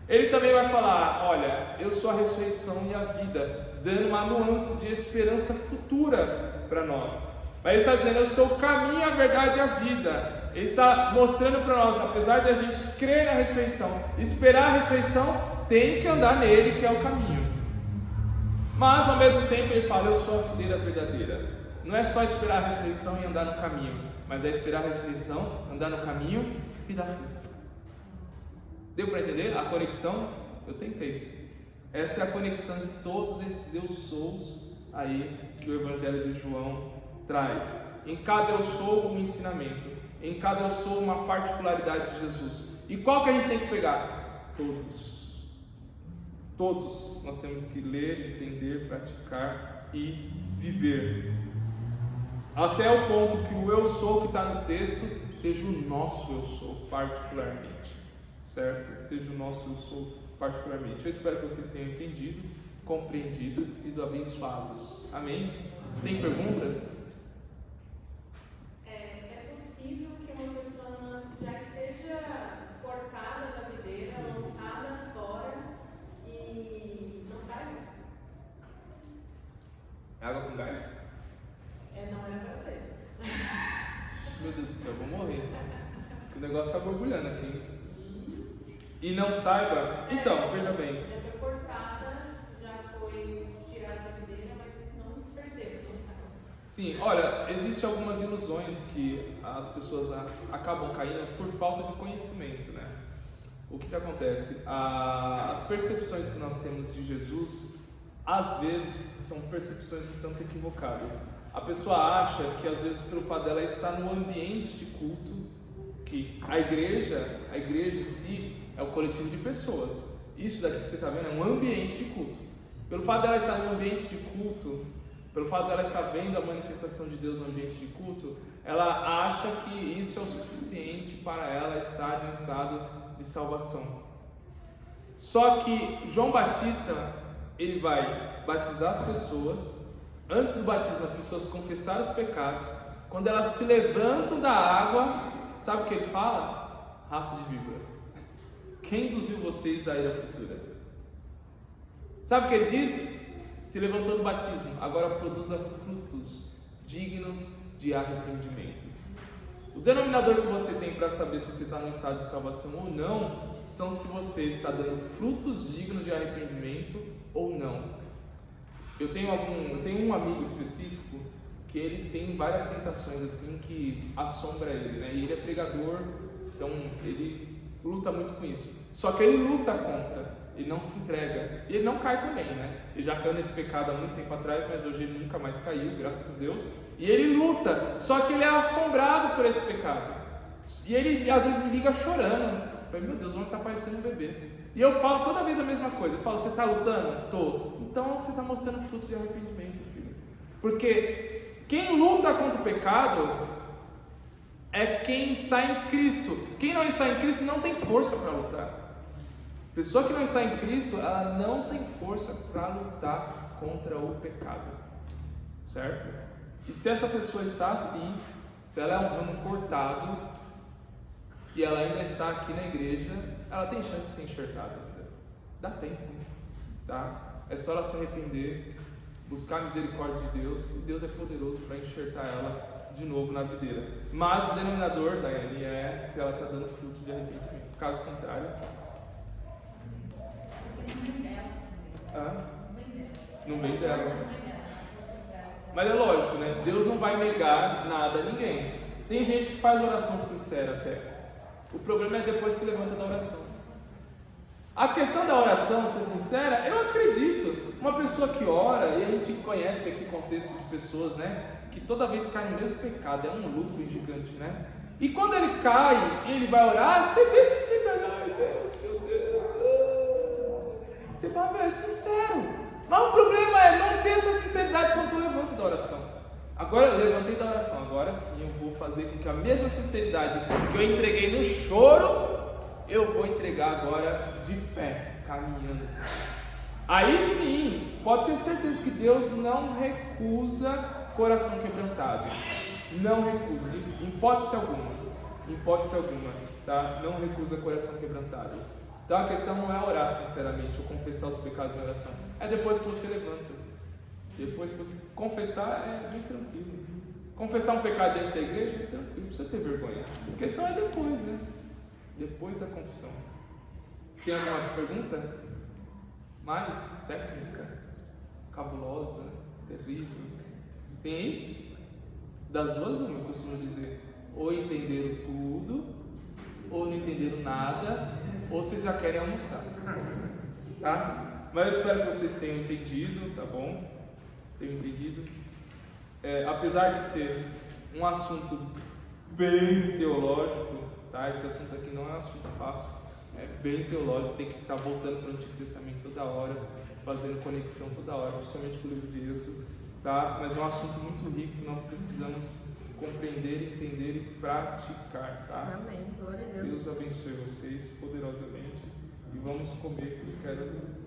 Ele também vai falar, olha, eu sou a ressurreição e a vida, dando uma nuance de esperança futura para nós. Mas ele está dizendo, eu sou o caminho, a verdade e a vida. Ele está mostrando para nós, apesar de a gente crer na ressurreição, esperar a ressurreição, tem que andar nele, que é o caminho. Mas ao mesmo tempo ele fala, eu sou a videira verdadeira. Não é só esperar a ressurreição e andar no caminho, mas é esperar a ressurreição, andar no caminho e dar fruto. Deu para entender a conexão? Eu tentei. Essa é a conexão de todos esses eu sous aí que o Evangelho de João traz. Em cada eu sou um ensinamento, em cada eu sou uma particularidade de Jesus. E qual que a gente tem que pegar? Todos. Todos nós temos que ler, entender, praticar e viver. Até o ponto que o eu sou que está no texto seja o nosso eu sou particularmente, certo? Seja o nosso eu sou particularmente. Eu espero que vocês tenham entendido, compreendido e sido abençoados. Amém? Tem perguntas? É possível que uma pessoa já esteja cortada da videira, lançada fora e não saiba? Água com gás? Não era para ser. Meu Deus do céu, eu vou morrer então. O negócio está borbulhando aqui. E não saiba. Então, veja bem. Já foi cortada, já foi tirada da videira, mas não percebe, não sabe. Sim, olha, existem algumas ilusões que as pessoas acabam caindo por falta de conhecimento, né? O que acontece? As percepções que nós temos de Jesus, às vezes, são percepções um tanto equivocadas. A pessoa acha que às vezes pelo fato dela estar no ambiente de culto, que a igreja em si é um coletivo de pessoas. Isso daqui que você está vendo é um ambiente de culto. Pelo fato dela estar no ambiente de culto, pelo fato dela estar vendo a manifestação de Deus no ambiente de culto, ela acha que isso é o suficiente para ela estar em um estado de salvação. Só que João Batista, ele vai batizar as pessoas. Antes do batismo, as pessoas confessaram os pecados. Quando elas se levantam da água, sabe o que ele fala? Raça de víboras. Quem induziu vocês à ira futura? Sabe o que ele diz? Se levantou do batismo, agora produza frutos dignos de arrependimento. O denominador que você tem para saber se você está no estado de salvação ou não, são se você está dando frutos dignos de arrependimento ou não. Eu tenho um amigo específico que ele tem várias tentações assim que assombra ele, né? E ele é pregador, então ele luta muito com isso. Só que ele luta contra, ele não se entrega e ele não cai também, né? Ele já caiu nesse pecado há muito tempo atrás, mas hoje ele nunca mais caiu, graças a Deus. E ele luta, só que ele é assombrado por esse pecado. E ele às vezes me liga chorando. Eu falei, meu Deus, o homem está parecendo um bebê. E eu falo toda vez a mesma coisa. Eu falo, você está lutando? Tô. Então você está mostrando fruto de arrependimento, filho. Porque quem luta contra o pecado é quem está em Cristo. Quem não está em Cristo não tem força para lutar. Pessoa que não está em Cristo, ela não tem força para lutar contra o pecado. Certo? E se essa pessoa está assim, se ela é um ramo cortado e ela ainda está aqui na igreja, ela tem chance de ser enxertada ainda. Dá tempo, tá? É só ela se arrepender, buscar a misericórdia de Deus, e Deus é poderoso para enxertar ela de novo na videira. Mas o denominador, Daiane, é se ela está dando fruto de arrependimento. Caso contrário, não vem dela. Mas é lógico, né? Deus não vai negar nada a ninguém. Tem gente que faz oração sincera até. O problema é depois que levanta da oração. A questão da oração, ser sincera, eu acredito. Uma pessoa que ora, e a gente conhece aqui contexto de pessoas, né? Que toda vez cai no mesmo pecado, é um looping gigante, né? E quando ele cai e ele vai orar, você vê sinceridade. Ai Deus, meu Deus. Você fala, meu, é sincero. Mas o problema é não ter essa sinceridade quando tu levanta da oração. Agora eu levantei da oração, agora sim eu vou fazer com que a mesma sinceridade que eu entreguei no choro, eu vou entregar agora de pé, caminhando. Aí sim, pode ter certeza que Deus não recusa coração quebrantado. Não recusa, de hipótese alguma, tá? Não recusa coração quebrantado. Então a questão não é orar sinceramente ou confessar os pecados em oração, é depois que você levanta. Depois que você confessar é bem tranquilo. Confessar um pecado diante da igreja é tranquilo, não precisa ter vergonha. A questão é depois, né? Depois da confissão. Tem alguma pergunta? Mais técnica? Cabulosa? Terrível? Tem aí? Das duas uma, eu costumo dizer. Ou entenderam tudo, ou não entenderam nada, ou vocês já querem almoçar. Tá? Mas eu espero que vocês tenham entendido, tá bom? Tenham entendido. Apesar de ser um assunto bem teológico, tá? Esse assunto aqui não é um assunto fácil, é bem teológico, você tem que estar voltando para o Antigo Testamento toda hora, fazendo conexão toda hora, principalmente com o livro de Êxodo, tá? Mas é um assunto muito rico que nós precisamos compreender, entender e praticar, tá? Amém, glória a Deus. Deus abençoe vocês poderosamente e vamos comer, que eu quero